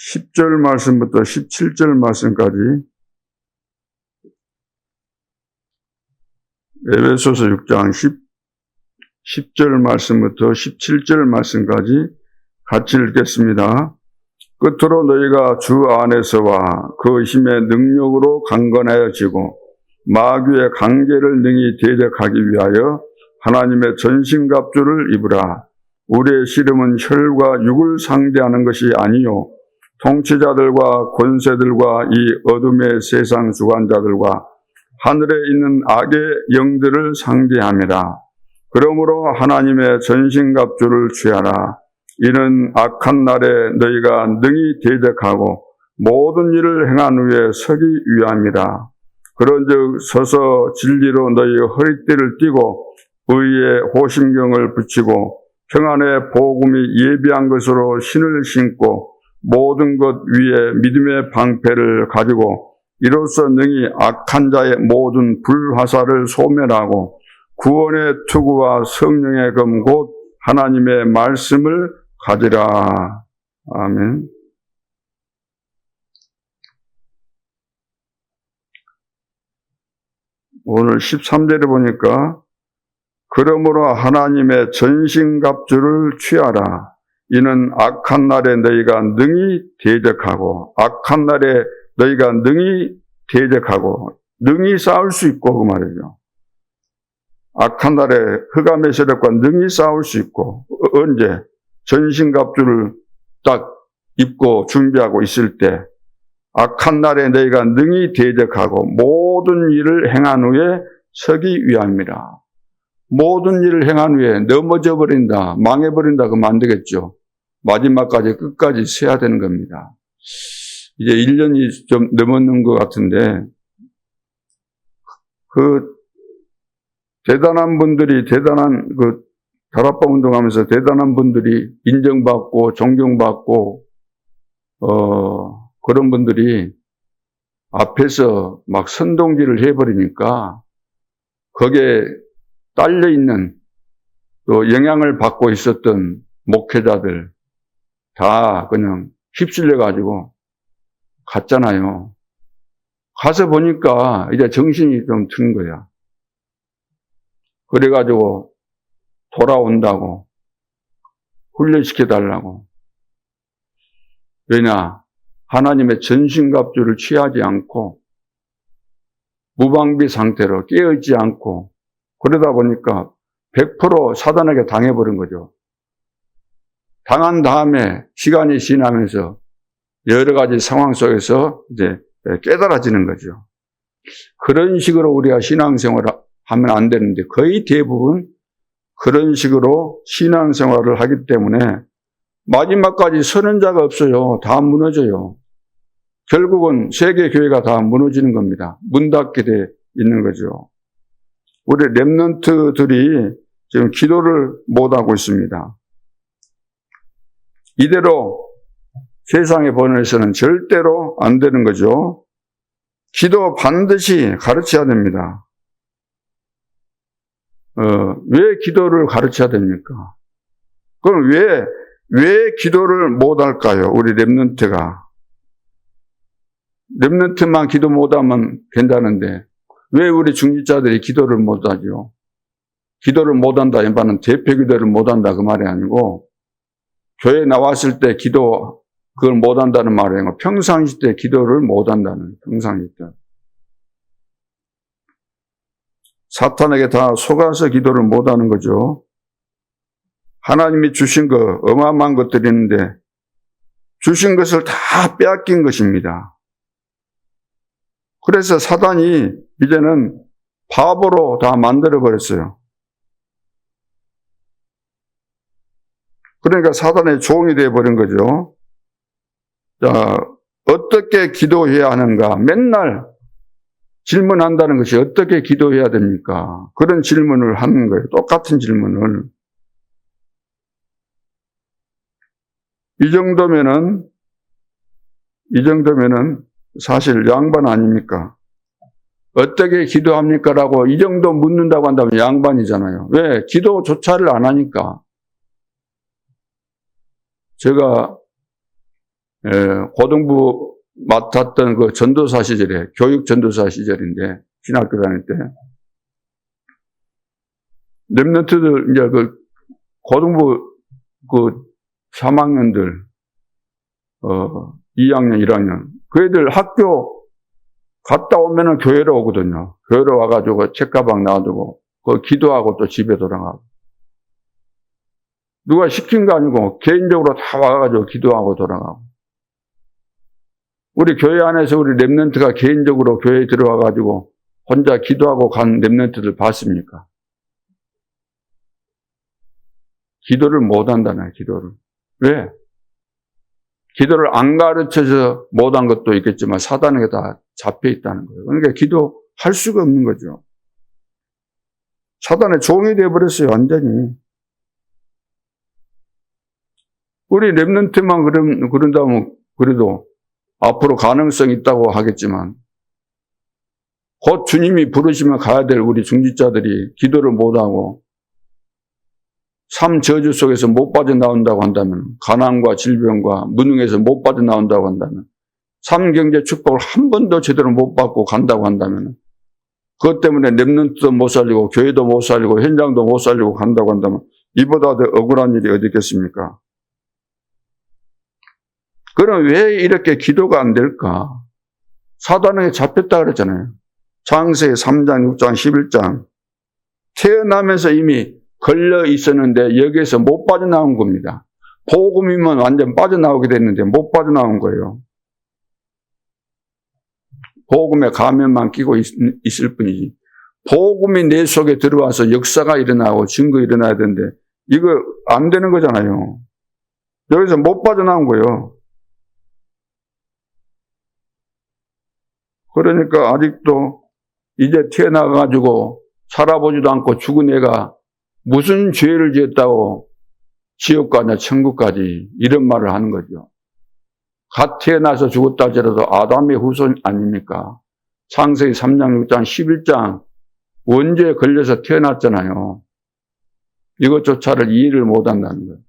10절 말씀부터 17절 말씀까지 에베소서 6장 10절 말씀부터 17절 말씀까지 같이 읽겠습니다. 끝으로 너희가 주 안에서와 그 힘의 능력으로 강건하여지고 마귀의 관계를 능히 대적하기 위하여 하나님의 전신갑주를 입으라. 우리의 씨름은 혈과 육을 상대하는 것이 아니요 통치자들과 권세들과 이 어둠의 세상 주관자들과 하늘에 있는 악의 영들을 상대함이라. 그러므로 하나님의 전신갑주를 취하라. 이는 악한 날에 너희가 능히 대적하고 모든 일을 행한 후에 서기 위함이라. 그런즉 서서 진리로 너희 허리띠를 띠고 의의 호심경을 붙이고 평안의 복음이 예비한 것으로 신을 신고 모든 것 위에 믿음의 방패를 가지고 이로써 능히 악한 자의 모든 불화살을 소멸하고 구원의 투구와 성령의 검 곧 하나님의 말씀을 가지라. 아멘. 오늘 13절에 보니까 그러므로 하나님의 전신갑주를 취하라. 이는 악한 날에 너희가 능히 대적하고 악한 날에 너희가 능히 대적하고 능히 싸울 수 있고 그 말이죠. 악한 날에 흑암의 세력과 능히 싸울 수 있고 언제? 전신갑주를 딱 입고 준비하고 있을 때 악한 날에 너희가 능히 대적하고 모든 일을 행한 후에 서기 위함이라. 모든 일을 행한 후에 넘어져 버린다, 망해버린다 그러면 안 되겠죠. 마지막까지 끝까지 서야 되는 겁니다. 이제 1년이 좀 넘었는 것 같은데 그 대단한 분들이 대단한 그 다락방 운동하면서 대단한 분들이 인정받고 존경받고 그런 분들이 앞에서 막 선동질을 해버리니까 거기에 딸려있는 또 영향을 받고 있었던 목회자들 다 그냥 휩쓸려가지고 갔잖아요. 가서 보니까 이제 정신이 좀 든 거야. 그래가지고 돌아온다고 훈련시켜달라고. 왜냐? 하나님의 전신갑주를 취하지 않고 무방비 상태로 깨어있지 않고 그러다 보니까 100% 사단에게 당해버린 거죠. 당한 다음에 시간이 지나면서 여러 가지 상황 속에서 이제 깨달아지는 거죠. 그런 식으로 우리가 신앙생활을 하면 안 되는데 거의 대부분 그런 식으로 신앙생활을 하기 때문에 마지막까지 서는 자가 없어요. 다 무너져요. 결국은 세계교회가 다 무너지는 겁니다. 문 닫게 돼 있는 거죠. 우리 렘넌트들이 지금 기도를 못하고 있습니다. 이대로 세상에 보내서는 절대로 안 되는 거죠. 기도 반드시 가르쳐야 됩니다. 왜 기도를 가르쳐야 됩니까? 그럼 왜 기도를 못할까요? 우리 렘넌트가. 렘넌트만 기도 못하면 된다는데 왜 우리 중직자들이 기도를 못하죠? 기도를 못한다 이 말은 대표 기도를 못한다 그 말이 아니고 교회에 나왔을 때 기도 그걸 못한다는 말이 아니고 평상시 때 기도를 못한다는 평상시 때. 사탄에게 다 속아서 기도를 못하는 거죠. 하나님이 주신 거 어마어마한 것들이 있는데 주신 것을 다 빼앗긴 것입니다. 그래서 사단이 이제는 바보로 다 만들어버렸어요. 그러니까 사단의 종이 되어버린 거죠. 자, 어떻게 기도해야 하는가? 맨날 질문한다는 것이 어떻게 기도해야 됩니까? 그런 질문을 하는 거예요. 똑같은 질문을. 이 정도면은 사실 양반 아닙니까? 어떻게 기도합니까? 라고 이 정도 묻는다고 한다면 양반이잖아요. 왜? 기도조차를 안 하니까. 제가 고등부 맡았던 그 전도사 시절에, 교육 전도사 시절인데, 신학교 다닐 때. 렘넌트들, 이제 그 고등부 그 3학년들, 2학년, 1학년. 그 애들 학교 갔다 오면은 교회로 오거든요. 교회로 와가지고 책가방 놔두고, 그 기도하고 또 집에 돌아가고. 누가 시킨 거 아니고 개인적으로 다 와가지고 기도하고 돌아가고. 우리 교회 안에서 우리 렘넌트가 개인적으로 교회에 들어와가지고 혼자 기도하고 간 렘넌트들 봤습니까? 기도를 못 한다네, 기도를. 왜? 기도를 안 가르쳐서 못한 것도 있겠지만 사단에게 다 잡혀 있다는 거예요. 그러니까 기도할 수가 없는 거죠. 사단의 종이 되어버렸어요, 완전히. 우리 렘넌트만 그런다면 그래도 앞으로 가능성이 있다고 하겠지만 곧 주님이 부르시면 가야 될 우리 중직자들이 기도를 못하고 삶 저주 속에서 못 빠져나온다고 한다면, 가난과 질병과 무능에서 못 빠져나온다고 한다면, 삶 경제 축복을 한 번도 제대로 못 받고 간다고 한다면, 그것 때문에 렘넌트도 못 살리고 교회도 못 살리고 현장도 못 살리고 간다고 한다면 이보다 더 억울한 일이 어디 있겠습니까? 그럼 왜 이렇게 기도가 안 될까? 사단에게 잡혔다 그랬잖아요. 창세기 3장, 6장, 11장. 태어나면서 이미 걸려 있었는데 여기에서 못 빠져나온 겁니다. 복음이면 완전 빠져나오게 됐는데 못 빠져나온 거예요. 복음에 가면만 끼고 있을 뿐이지. 복음이 내 속에 들어와서 역사가 일어나고 증거 일어나야 되는데 이거 안 되는 거잖아요. 여기서 못 빠져나온 거예요. 그러니까 아직도 이제 태어나가지고 살아보지도 않고 죽은 애가 무슨 죄를 지었다고 지옥 가냐 천국 가지 이런 말을 하는 거죠. 갓 태어나서 죽었다 할지라도 아담의 후손 아닙니까? 창세기 3장, 6장, 11장 원죄에 걸려서 태어났잖아요. 이것조차를 이해를 못한다는 거예요.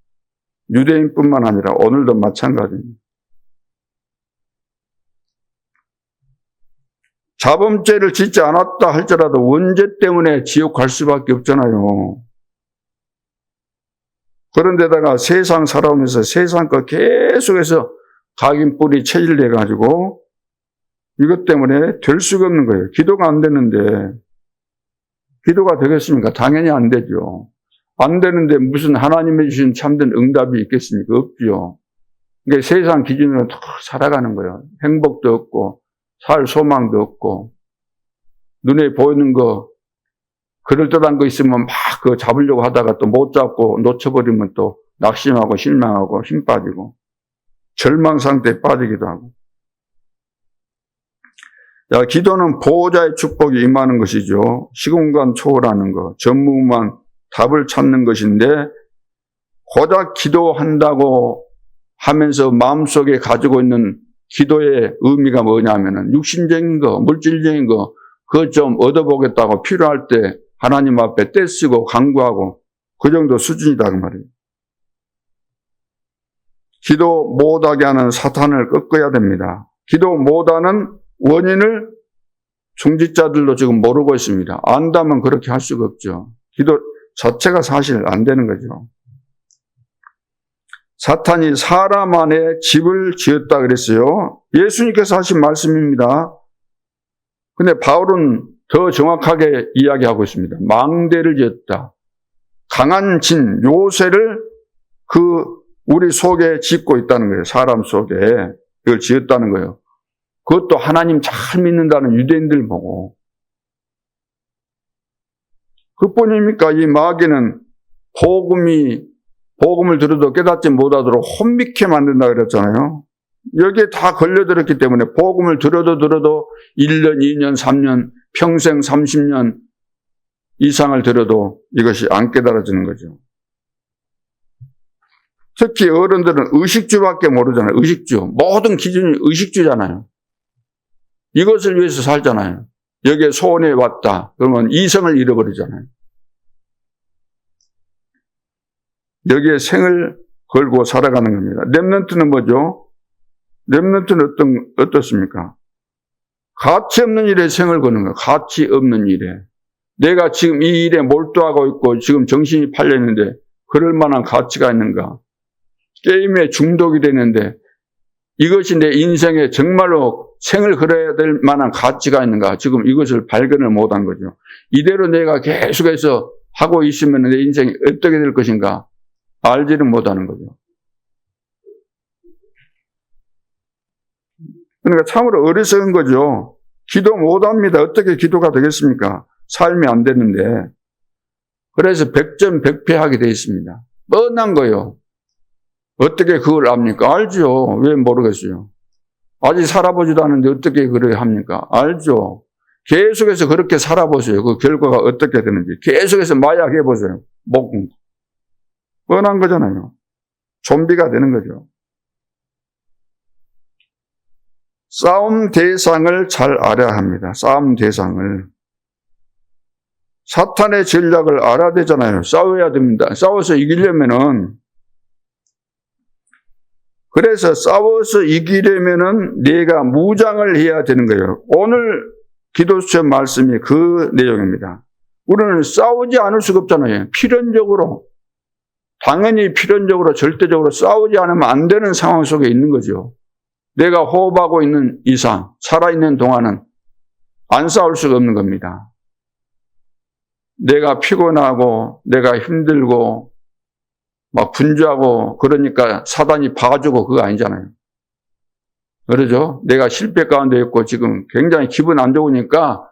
유대인뿐만 아니라 오늘도 마찬가지입니다. 자범죄를 짓지 않았다 할지라도 원죄 때문에 지옥 갈 수밖에 없잖아요. 그런데다가 세상 살아오면서 세상 거 계속해서 각인 뿌리 체질돼가지고 이것 때문에 될 수가 없는 거예요. 기도가 안 되는데 기도가 되겠습니까? 당연히 안 되죠. 안 되는데 무슨 하나님이 주신 참된 응답이 있겠습니까? 없죠. 그러니까 세상 기준으로 더 살아가는 거예요. 행복도 없고 살 소망도 없고 눈에 보이는 거 그럴듯한 거 있으면 막 그거 잡으려고 하다가 또 못 잡고 놓쳐버리면 또 낙심하고 실망하고 힘 빠지고 절망 상태에 빠지기도 하고. 자, 기도는 보호자의 축복이 임하는 것이죠. 시공간 초월하는 것, 전무후무한 답을 찾는 것인데 고작 기도한다고 하면서 마음속에 가지고 있는 기도의 의미가 뭐냐면은 육신적인 거, 물질적인 거 그것 좀 얻어보겠다고 필요할 때 하나님 앞에 떼쓰고 간구하고 그 정도 수준이다 그 말이에요. 기도 못하게 하는 사탄을 꺾어야 됩니다. 기도 못하는 원인을 중직자들도 지금 모르고 있습니다. 안다면 그렇게 할 수가 없죠. 기도 자체가 사실 안 되는 거죠. 사탄이 사람 안에 집을 지었다 그랬어요. 예수님께서 하신 말씀입니다. 근데 바울은 더 정확하게 이야기하고 있습니다. 망대를 지었다. 강한 진, 요새를 우리 속에 짓고 있다는 거예요. 사람 속에. 그걸 지었다는 거예요. 그것도 하나님 잘 믿는다는 유대인들 보고. 그뿐입니까? 이 마귀는 복음을 들어도 깨닫지 못하도록 혼미케 만든다 그랬잖아요. 여기에 다 걸려들었기 때문에 복음을 들어도 1년, 2년, 3년, 평생 30년 이상을 들어도 이것이 안 깨달아지는 거죠. 특히 어른들은 의식주밖에 모르잖아요. 의식주. 모든 기준이 의식주잖아요. 이것을 위해서 살잖아요. 여기에 소원해 왔다. 그러면 이성을 잃어버리잖아요. 여기에 생을 걸고 살아가는 겁니다. 렘넌트는 뭐죠? 렘넌트는 어떻습니까? 가치 없는 일에 생을 거는 거예요. 가치 없는 일에. 내가 지금 이 일에 몰두하고 있고 지금 정신이 팔려 있는데 그럴 만한 가치가 있는가? 게임에 중독이 되는데 이것이 내 인생에 정말로 생을 걸어야 될 만한 가치가 있는가? 지금 이것을 발견을 못한 거죠. 이대로 내가 계속해서 하고 있으면 내 인생이 어떻게 될 것인가? 알지를 못하는 거죠. 그러니까 참으로 어리석은 거죠. 기도 못합니다. 어떻게 기도가 되겠습니까? 삶이 안 되는데. 그래서 백전백패하게 되어 있습니다. 뻔한 거요. 어떻게 그걸 압니까? 알죠. 왜 모르겠어요. 아직 살아보지도 않는데 어떻게 그래 합니까? 알죠. 계속해서 그렇게 살아보세요. 그 결과가 어떻게 되는지. 계속해서 마약 해보세요. 뻔한 거잖아요. 좀비가 되는 거죠. 싸움 대상을 잘 알아야 합니다. 싸움 대상을. 사탄의 전략을 알아야 되잖아요. 싸워야 됩니다. 싸워서 이기려면은, 그래서 싸워서 이기려면은 내가 무장을 해야 되는 거예요. 오늘 기도수첩 말씀이 그 내용입니다. 우리는 싸우지 않을 수가 없잖아요. 필연적으로. 당연히 필연적으로 절대적으로 싸우지 않으면 안 되는 상황 속에 있는 거죠. 내가 호흡하고 있는 이상, 살아있는 동안은 안 싸울 수가 없는 겁니다. 내가 피곤하고, 내가 힘들고, 막 분주하고, 그러니까 사단이 봐주고 그거 아니잖아요. 그러죠? 내가 실패 가운데 있고 지금 굉장히 기분 안 좋으니까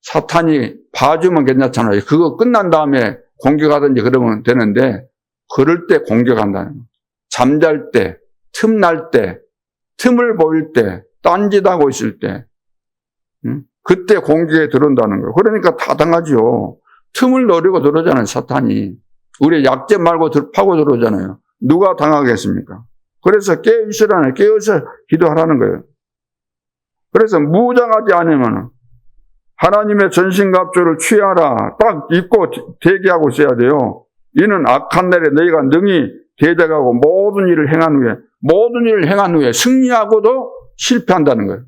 사탄이 봐주면 괜찮잖아요. 그거 끝난 다음에 공격하든지 그러면 되는데, 그럴 때 공격한다는 거예요. 잠잘 때, 틈날 때, 틈을 보일 때, 딴짓하고 있을 때, 그때 공격에 들어온다는 거예요. 그러니까 다 당하죠. 틈을 노리고 들어오잖아요, 사탄이. 우리 약점 말고 파고 들어오잖아요. 누가 당하겠습니까? 그래서 깨어있으라는, 깨어서 기도하라는 거예요. 그래서 무장하지 않으면 하나님의 전신갑주를 취하라. 딱 입고 대기하고 있어야 돼요. 이는 악한 날에 너희가 능히 대적하고 모든 일을 행한 후에 승리하고도 실패한다는 거예요.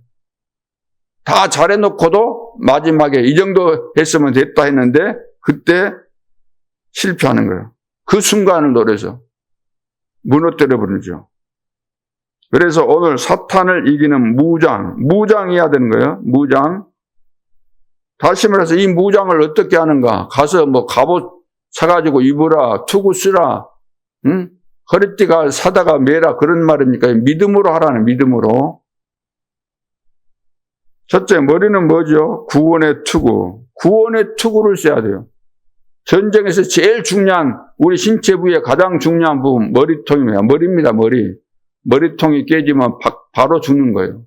다 잘해놓고도 마지막에 이 정도 했으면 됐다 했는데 그때 실패하는 거예요. 그 순간을 노려서 무너뜨려 버리죠. 그래서 오늘 사탄을 이기는 무장해야 되는 거예요. 무장. 다시 말해서 이 무장을 어떻게 하는가? 가서 뭐 갑옷 사가지고 입으라, 투구 쓰라, 허리띠가 사다가 매라 그런 말입니까? 믿음으로 하라는, 믿음으로. 첫째, 머리는 뭐죠? 구원의 투구. 구원의 투구를 써야 돼요. 전쟁에서 제일 중요한, 우리 신체 부위의 가장 중요한 부분, 머리통입니다. 머리입니다, 머리. 머리통이 깨지면 바로 죽는 거예요.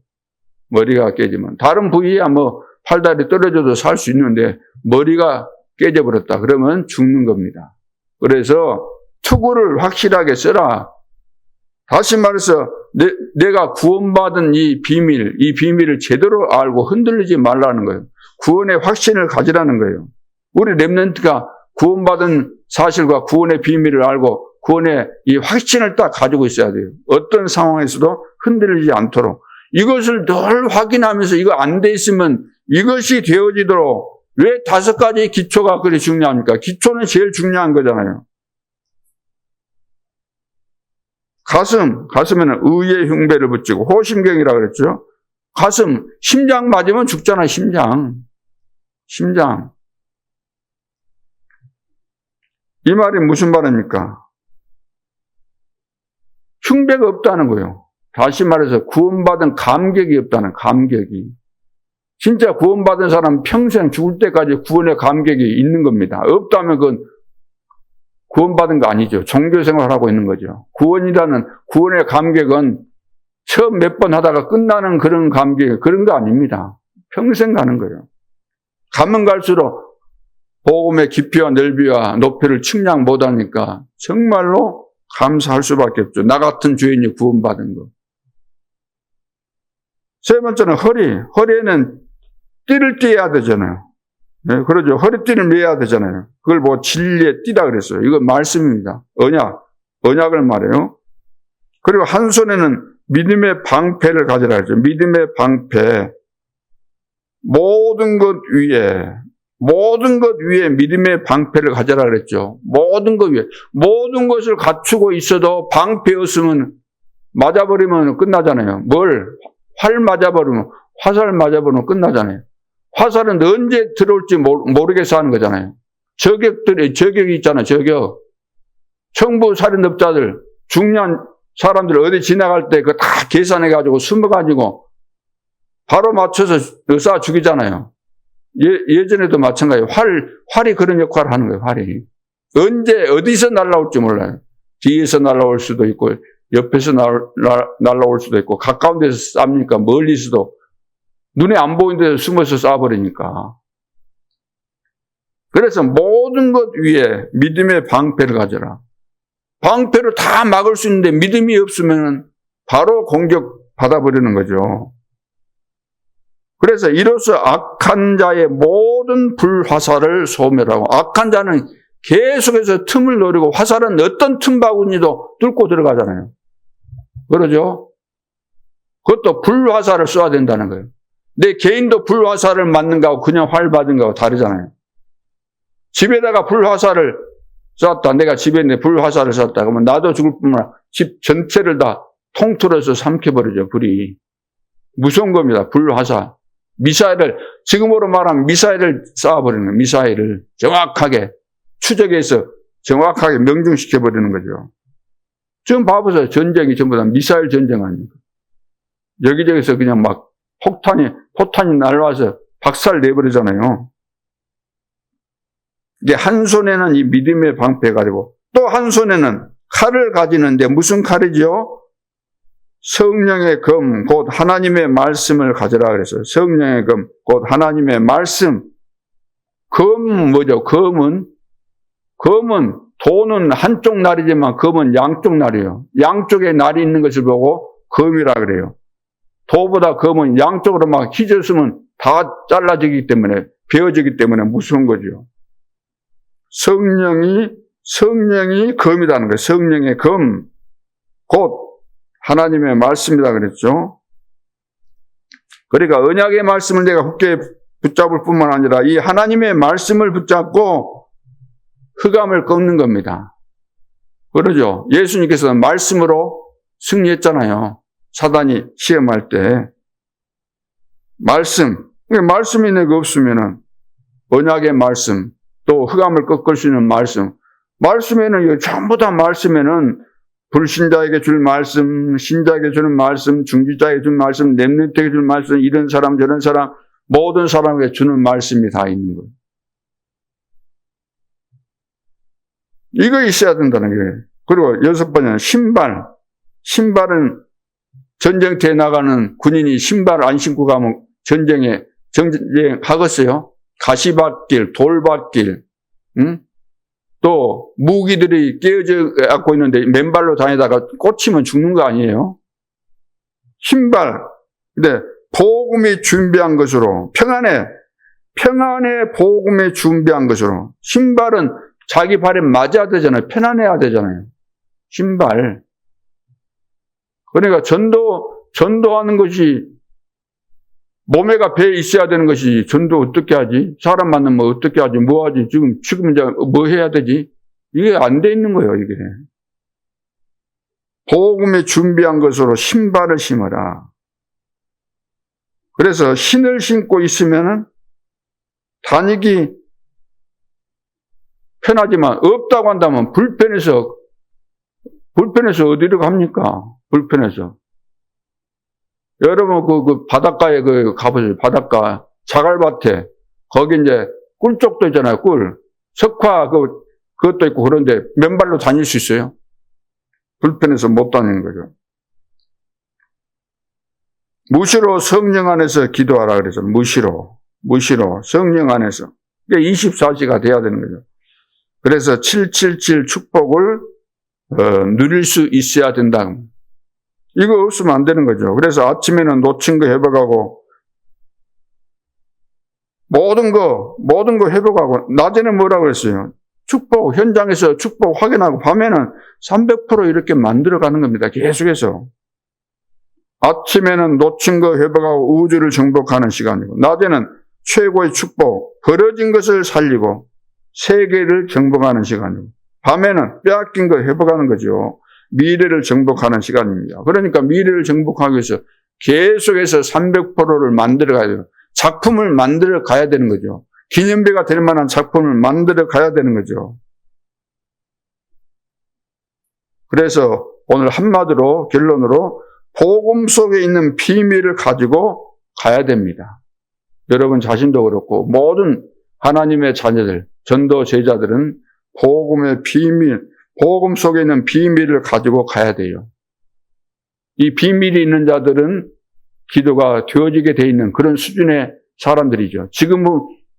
머리가 깨지면. 다른 부위야 뭐 팔다리 떨어져도 살 수 있는데 머리가 깨져버렸다. 그러면 죽는 겁니다. 그래서 투구를 확실하게 써라. 다시 말해서 내가 구원받은 이 비밀을 제대로 알고 흔들리지 말라는 거예요. 구원의 확신을 가지라는 거예요. 우리 렘넌트가 구원받은 사실과 구원의 비밀을 알고 구원의 이 확신을 딱 가지고 있어야 돼요. 어떤 상황에서도 흔들리지 않도록. 이것을 늘 확인하면서 이거 안 돼 있으면 이것이 되어지도록 왜 5가지 기초가 그리 중요합니까? 기초는 제일 중요한 거잖아요. 가슴에는 의의 흉배를 붙이고 호심경이라고 그랬죠. 가슴, 심장 맞으면 죽잖아요. 심장. 이 말이 무슨 말입니까? 흉배가 없다는 거예요. 다시 말해서 구원받은 감격이 없다는, 감격이. 진짜 구원받은 사람 평생 죽을 때까지 구원의 감격이 있는 겁니다. 없다면 그건 구원받은 거 아니죠. 종교생활하고 있는 거죠. 구원이라는 구원의 감격은 처음 몇 번 하다가 끝나는 그런 감격, 그런 거 아닙니다. 평생 가는 거예요. 가면 갈수록 복음의 깊이와 넓이와 높이를 측량 못하니까 정말로 감사할 수밖에 없죠. 나 같은 죄인이 구원받은 거. 세 번째는 허리에는 띠를 띠어야 되잖아요. 네, 그러죠. 허리띠를 매야 되잖아요. 그걸 뭐 진리의 띠다 그랬어요. 이건 말씀입니다. 언약을 말해요. 그리고 한 손에는 믿음의 방패를 가지라 그랬죠. 믿음의 방패. 모든 것 위에 믿음의 방패를 가져라 그랬죠. 모든 것 위에. 모든 것을 갖추고 있어도 방패 없으면 맞아버리면 끝나잖아요. 활 맞아버리면, 화살 맞아버리면 끝나잖아요. 화살은 언제 들어올지 모르겠어 하는 거잖아요. 저격이 있잖아요, 저격. 청부 살인업자들, 중요한 사람들 어디 지나갈 때 그거 다 계산해가지고 숨어가지고 바로 맞춰서 쏴 죽이잖아요. 예전에도 마찬가지예요. 활이 그런 역할을 하는 거예요, 활이. 언제, 어디서 날아올지 몰라요. 뒤에서 날아올 수도 있고, 옆에서 날아올 수도 있고, 가까운 데서 쌉니까? 멀리서도. 눈에 안 보이는 데서 숨어서 쏴버리니까. 그래서 모든 것 위에 믿음의 방패를 가져라. 방패로 다 막을 수 있는데 믿음이 없으면 바로 공격 받아버리는 거죠. 그래서 이로써 악한 자의 모든 불화살을 소멸하고, 악한 자는 계속해서 틈을 노리고, 화살은 어떤 틈바구니도 뚫고 들어가잖아요. 그러죠? 그것도 불화살을 쏘아야 된다는 거예요. 내 개인도 불화살을 맞는 거하고 그냥 활 받은 거하고 다르잖아요. 집에다가 불화살을 쐈다. 내가 집에 있는데 불화살을 쐈다. 그러면 나도 죽을 뿐만 아니라 집 전체를 다 통틀어서 삼켜버리죠, 불이. 무서운 겁니다, 불화살. 지금으로 말하면 미사일을 쏴버리는 거예요. 미사일을 정확하게 추적해서 정확하게 명중시켜버리는 거죠. 지금 봐보세요. 전쟁이 전부 다 미사일 전쟁 아닙니까? 여기저기서 그냥 막 포탄이 날아와서 박살 내버리잖아요. 이게 한 손에는 이 믿음의 방패 가지고 또 한 손에는 칼을 가지는데 무슨 칼이죠? 성령의 검, 곧 하나님의 말씀을 가져라 그랬어요. 성령의 검, 곧 하나님의 말씀. 검 뭐죠? 검은 도는 한쪽 날이지만 검은 양쪽 날이에요. 양쪽에 날이 있는 것을 보고 검이라 그래요. 도보다 검은 양쪽으로 막 휘졌으면 다 잘라지기 때문에, 베어지기 때문에 무서운 거죠. 성령이 검이라는 거예요. 성령의 검, 곧 하나님의 말씀이다 그랬죠. 그러니까 언약의 말씀을 내가 굳게 붙잡을 뿐만 아니라 이 하나님의 말씀을 붙잡고 흑암을 꺾는 겁니다. 그러죠. 예수님께서는 말씀으로 승리했잖아요. 사단이 시험할 때. 말씀이 내가 없으면은 언약의 말씀, 또 흑암을 꺾을 수 있는 말씀에는 전부 다 말씀에는 불신자에게 줄 말씀, 신자에게 주는 말씀, 중지자에게 줄 말씀, 렘넌트에게 줄 말씀, 이런 사람 저런 사람 모든 사람에게 주는 말씀이 다 있는 거예요. 이거 있어야 된다는 거예요. 그리고 6번째는 신발은 전쟁터에 나가는 군인이 신발 안 신고 가면 전쟁하겠어요? 가시밭길, 돌밭길, 또 무기들이 깨어져 갖고 있는데 맨발로 다니다가 꽂히면 죽는 거 아니에요? 신발. 근데 복음이 준비한 것으로, 평안의 복음이 준비한 것으로, 신발은 자기 발에 맞아야 되잖아요. 편안해야 되잖아요. 신발. 그러니까 전도하는 것이 몸에가 배에 있어야 되는 것이 전도 어떻게 하지? 사람 만나면 어떻게 하지? 뭐 하지? 지금 이제 뭐 해야 되지? 이게 안 돼 있는 거예요, 이게. 복음에 준비한 것으로 신발을 신어라. 그래서 신을 신고 있으면은 다니기 편하지만 없다고 한다면 불편해서 어디로 갑니까? 불편해서. 여러분, 그 바닷가에 가보세요. 바닷가, 자갈밭에. 거기 이제 꿀쪽도 있잖아요, 꿀. 석화, 그것도 있고 그런데 맨발로 다닐 수 있어요? 불편해서 못 다니는 거죠. 무시로 성령 안에서 기도하라 그래서, 무시로. 성령 안에서. 이게 24시가 돼야 되는 거죠. 그래서 777 축복을, 누릴 수 있어야 된다. 이거 없으면 안 되는 거죠. 그래서 아침에는 놓친 거 회복하고, 모든 거 회복하고, 낮에는 뭐라고 그랬어요? 축복, 현장에서 축복 확인하고, 밤에는 300% 이렇게 만들어가는 겁니다. 계속해서. 아침에는 놓친 거 회복하고 우주를 정복하는 시간이고, 낮에는 최고의 축복, 벌어진 것을 살리고 세계를 정복하는 시간이고, 밤에는 빼앗긴 거 회복하는 거죠. 미래를 정복하는 시간입니다. 그러니까 미래를 정복하기 위해서 계속해서 300%를 만들어 가야 돼요. 작품을 만들어 가야 되는 거죠. 기념비가 될 만한 작품을 만들어 가야 되는 거죠. 그래서 오늘 한마디로 결론으로 복음 속에 있는 비밀을 가지고 가야 됩니다. 여러분 자신도 그렇고 모든 하나님의 자녀들, 전도 제자들은 복음의 비밀, 복음 속에 있는 비밀을 가지고 가야 돼요. 이 비밀이 있는 자들은 기도가 되어지게 돼 있는 그런 수준의 사람들이죠. 지금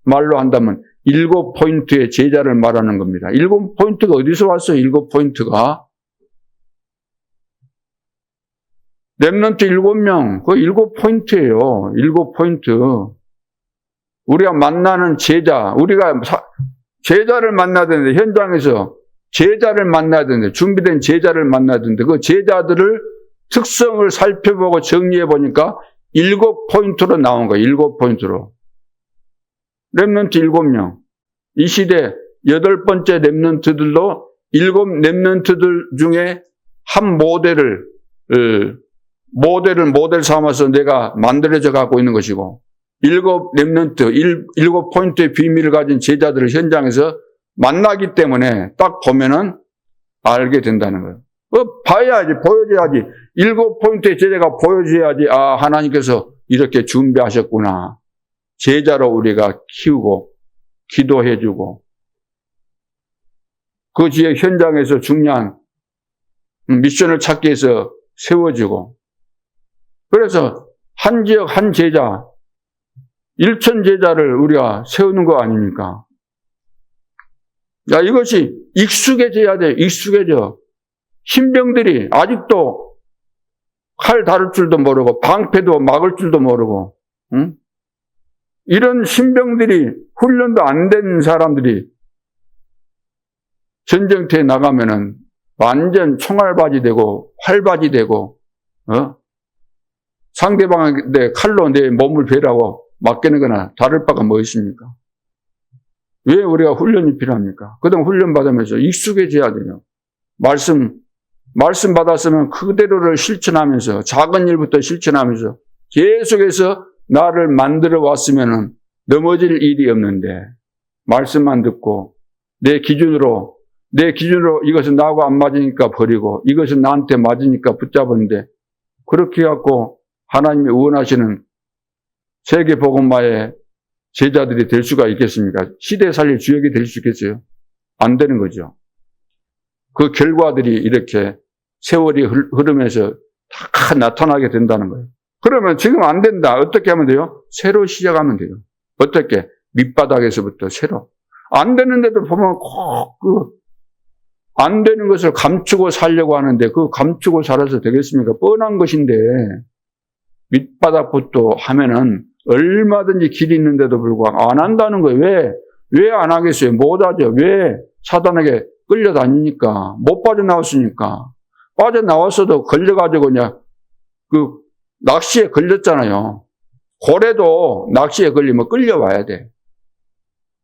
말로 한다면 7포인트의 제자를 말하는 겁니다. 7포인트가 어디서 왔어요? 7포인트가. 렘넌트 7명, 그 7포인트예요. 7포인트. 우리가 만나는 제자, 우리가 제자를 만나야 되는데, 현장에서 제자를 만나야 되는데, 준비된 제자를 만나야 되는데, 그 제자들을 특성을 살펴보고 정리해 보니까 7포인트로 나온 거예요. 7포인트로. 렘넌트 7명. 이 시대 8번째 렘넌트들도 7 렘넌트들 중에 한 모델을 모델 삼아서 내가 만들어져 갖고 있는 것이고, 7 렘넌트, 7포인트의 비밀을 가진 제자들을 현장에서 만나기 때문에 딱 보면은 알게 된다는 거예요. 봐야지, 보여줘야지. 7포인트의 제자가 보여줘야지, 아, 하나님께서 이렇게 준비하셨구나. 제자로 우리가 키우고, 기도해주고, 그 지역 현장에서 중요한 미션을 찾기 위해서 세워주고, 그래서 한 지역 한 제자, 1천 제자를 우리가 세우는 거 아닙니까? 야, 이것이 익숙해져야 돼요. 익숙해져. 신병들이 아직도 칼 다룰 줄도 모르고 방패도 막을 줄도 모르고, 응? 이런 신병들이 훈련도 안 된 사람들이 전쟁터에 나가면은 완전 총알바지 되고 활바지 되고, 상대방한테 칼로 내 몸을 베라고 맡기는 거나 다를 바가 뭐 있습니까? 왜 우리가 훈련이 필요합니까? 그동안 훈련 받으면서 익숙해져야 돼요. 말씀 받았으면 그대로를 실천하면서, 작은 일부터 실천하면서 계속해서 나를 만들어 왔으면은 넘어질 일이 없는데, 말씀만 듣고 내 기준으로 이것은 나하고 안 맞으니까 버리고, 이것은 나한테 맞으니까 붙잡았는데, 그렇게 해갖고 하나님이 원하시는 세계복음화의 제자들이 될 수가 있겠습니까? 시대 살릴 주역이 될 수 있겠어요? 안 되는 거죠. 그 결과들이 이렇게 세월이 흐르면서 다 나타나게 된다는 거예요. 그러면 지금 안 된다. 어떻게 하면 돼요? 새로 시작하면 돼요. 어떻게? 밑바닥에서부터 새로. 안 되는데도 보면 꼭 안 되는 것을 감추고 살려고 하는데, 그 감추고 살아서 되겠습니까? 뻔한 것인데, 밑바닥부터 하면은 얼마든지 길이 있는데도 불구하고 안 한다는 거예요. 왜 안 하겠어요? 못하죠. 왜? 사단에게 끌려다니니까. 못 빠져나왔으니까. 빠져나왔어도 걸려가지고 그냥 낚시에 걸렸잖아요. 고래도 낚시에 걸리면 끌려와야 돼.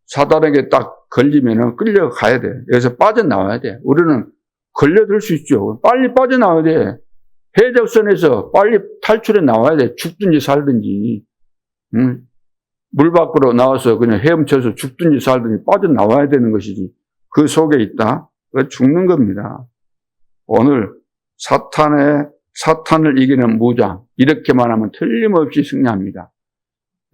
사단에게 딱 걸리면은 끌려가야 돼. 여기서 빠져나와야 돼. 우리는 걸려들 수 있죠. 빨리 빠져나와야 돼. 해적선에서 빨리 탈출해 나와야 돼. 죽든지 살든지. 물 밖으로 나와서 그냥 헤엄쳐서 죽든지 살든지 빠져나와야 되는 것이지. 그 속에 있다. 죽는 겁니다. 오늘 사탄을 이기는 무장, 이렇게만 하면 틀림없이 승리합니다.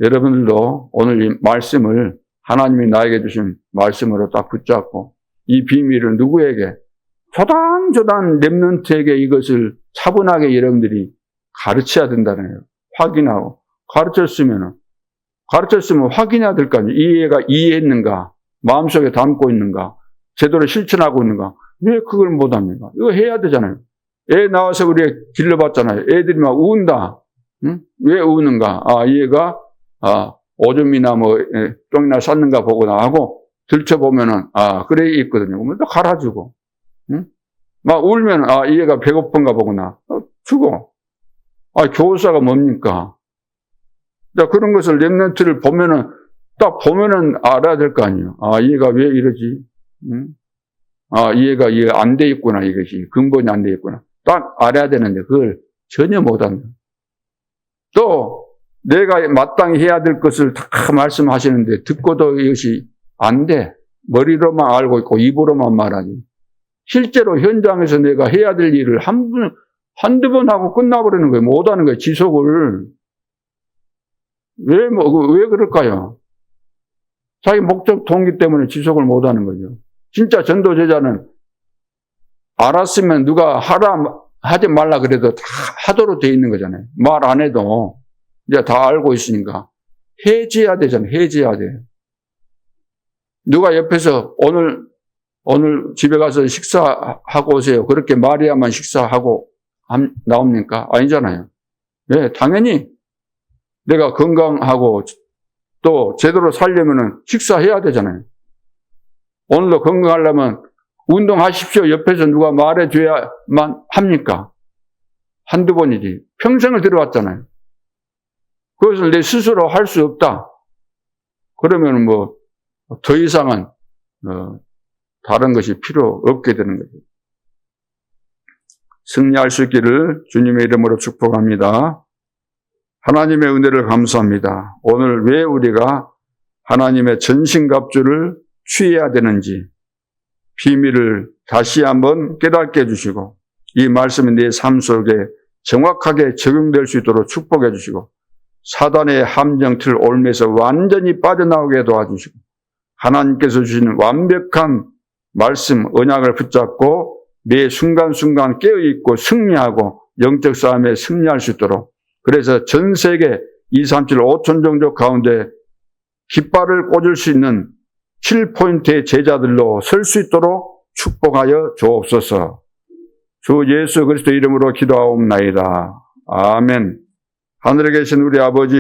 여러분들도 오늘 이 말씀을, 하나님이 나에게 주신 말씀으로 딱 붙잡고, 이 비밀을 누구에게, 조단조단 렘넌트에게 이것을 차분하게 여러분들이 가르쳐야 된다는 거예요. 확인하고. 가르쳤으면 확인해야 될 거 아니에요. 이 애가 이해했는가, 마음속에 담고 있는가, 제대로 실천하고 있는가. 왜 그걸 못합니까? 이거 해야 되잖아요. 애 나와서 우리가 길러봤잖아요. 애들이 막 운다. 응? 왜 우는가? 이 애가 오줌이나 똥이나 쌌는가 보구나 하고 들춰보면은 그래 있거든요. 그러면 또 갈아주고, 응? 막 울면 이 애가 배고픈가 보구나. 주고. 교사가 뭡니까? 자, 그런 것을 렘넌트를 보면은, 딱 보면은 알아야 될 거 아니에요. 얘가 왜 이러지? 응? 얘가 안 돼 있구나, 이것이. 근본이 안 돼 있구나. 딱 알아야 되는데, 그걸 전혀 못한다. 또, 내가 마땅히 해야 될 것을 다 말씀하시는데, 듣고도 이것이 안 돼. 머리로만 알고 있고, 입으로만 말하지. 실제로 현장에서 내가 해야 될 일을 한두 번 하고 끝나버리는 거예요. 못하는 거예요. 지속을. 왜 그럴까요? 자기 목적 동기 때문에 지속을 못하는 거죠. 진짜 전도제자는 알았으면 누가 하지 말라 그래도 다 하도록 돼 있는 거잖아요. 말 안 해도 이제 다 알고 있으니까 해제해야 되잖아요. 해제해야 돼. 누가 옆에서 오늘 집에 가서 식사하고 오세요. 그렇게 말해야만 식사하고 나옵니까? 아니잖아요. 네, 당연히 내가 건강하고 또 제대로 살려면은 식사해야 되잖아요. 오늘도 건강하려면 운동하십시오. 옆에서 누가 말해줘야만 합니까? 한두 번이지. 평생을 들어왔잖아요. 그것을 내 스스로 할 수 없다. 그러면 더 이상은 다른 것이 필요 없게 되는 거죠. 승리할 수 있기를 주님의 이름으로 축복합니다. 하나님의 은혜를 감사합니다. 오늘 왜 우리가 하나님의 전신갑주를 취해야 되는지 비밀을 다시 한번 깨닫게 해주시고 이 말씀이 내 삶 속에 정확하게 적용될 수 있도록 축복해 주시고 사단의 함정틀 올매에서 완전히 빠져나오게 도와주시고 하나님께서 주시는 완벽한 말씀, 언약을 붙잡고 매 순간순간 깨어있고 승리하고 영적 싸움에 승리할 수 있도록 그래서 전 세계 237 5천 종족 가운데 깃발을 꽂을 수 있는 7포인트의 제자들로 설 수 있도록 축복하여 주옵소서. 주 예수 그리스도 이름으로 기도하옵나이다. 아멘. 하늘에 계신 우리 아버지